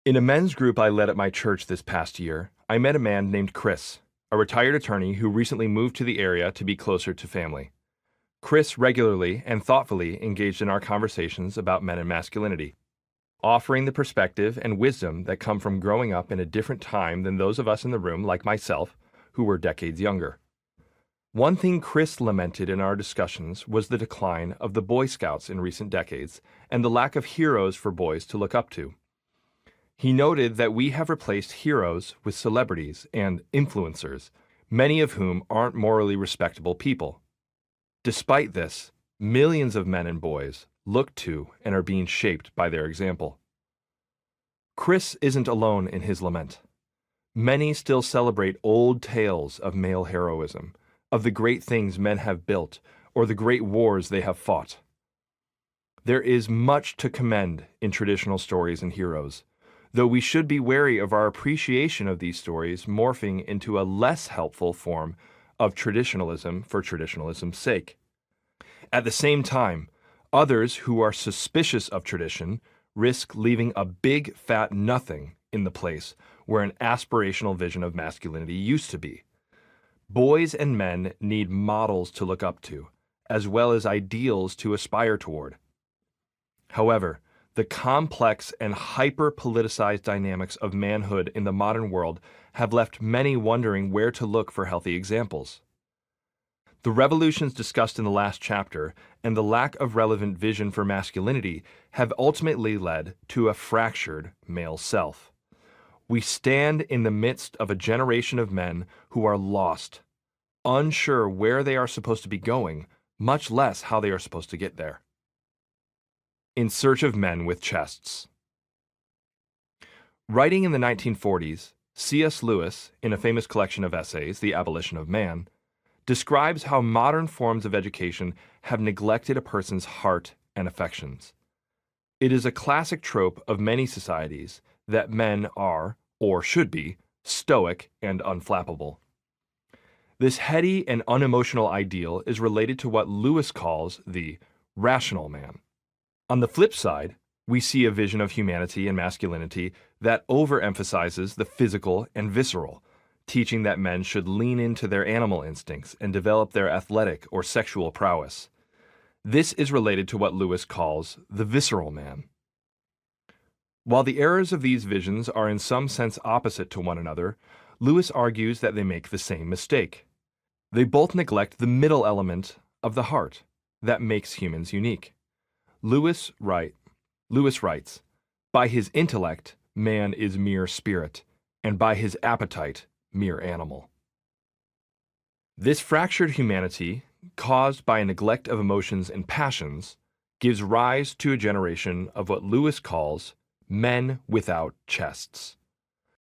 In a men's group I led at my church this past year, I met a man named Chris, a retired attorney who recently moved to the area to be closer to family. Chris regularly and thoughtfully engaged in our conversations about men and masculinity, offering the perspective and wisdom that come from growing up in a different time than those of us in the room, like myself, who were decades younger. One thing Chris lamented in our discussions was the decline of the Boy Scouts in recent decades and the lack of heroes for boys to look up to. He noted that we have replaced heroes with celebrities and influencers, many of whom aren't morally respectable people. Despite this, millions of men and boys look to and are being shaped by their example. Chris isn't alone in his lament. Many still celebrate old tales of male heroism, of the great things men have built, or the great wars they have fought. There is much to commend in traditional stories and heroes, though we should be wary of our appreciation of these stories morphing into a less helpful form of traditionalism for traditionalism's sake. At the same time, others who are suspicious of tradition risk leaving a big fat nothing in the place where an aspirational vision of masculinity used to be. Boys and men need models to look up to, as well as ideals to aspire toward. However, the complex and hyper-politicized dynamics of manhood in the modern world have left many wondering where to look for healthy examples. The revolutions discussed in the last chapter and the lack of relevant vision for masculinity have ultimately led to a fractured male self. We stand in the midst of a generation of men who are lost, unsure where they are supposed to be going, much less how they are supposed to get there. In Search of Men with Chests. Writing in the 1940s, C.S. Lewis, in a famous collection of essays, The Abolition of Man, describes how modern forms of education have neglected a person's heart and affections. It is a classic trope of many societies that men are, or should be, stoic and unflappable. This heady and unemotional ideal is related to what Lewis calls the rational man. On the flip side, we see a vision of humanity and masculinity that overemphasizes the physical and visceral, teaching that men should lean into their animal instincts and develop their athletic or sexual prowess. This is related to what Lewis calls the visceral man. While the errors of these visions are in some sense opposite to one another, Lewis argues that they make the same mistake. They both neglect the middle element of the heart that makes humans unique. Lewis writes, "By his intellect, man is mere spirit, and by his appetite, mere animal." This fractured humanity, caused by a neglect of emotions and passions, gives rise to a generation of what Lewis calls men without chests.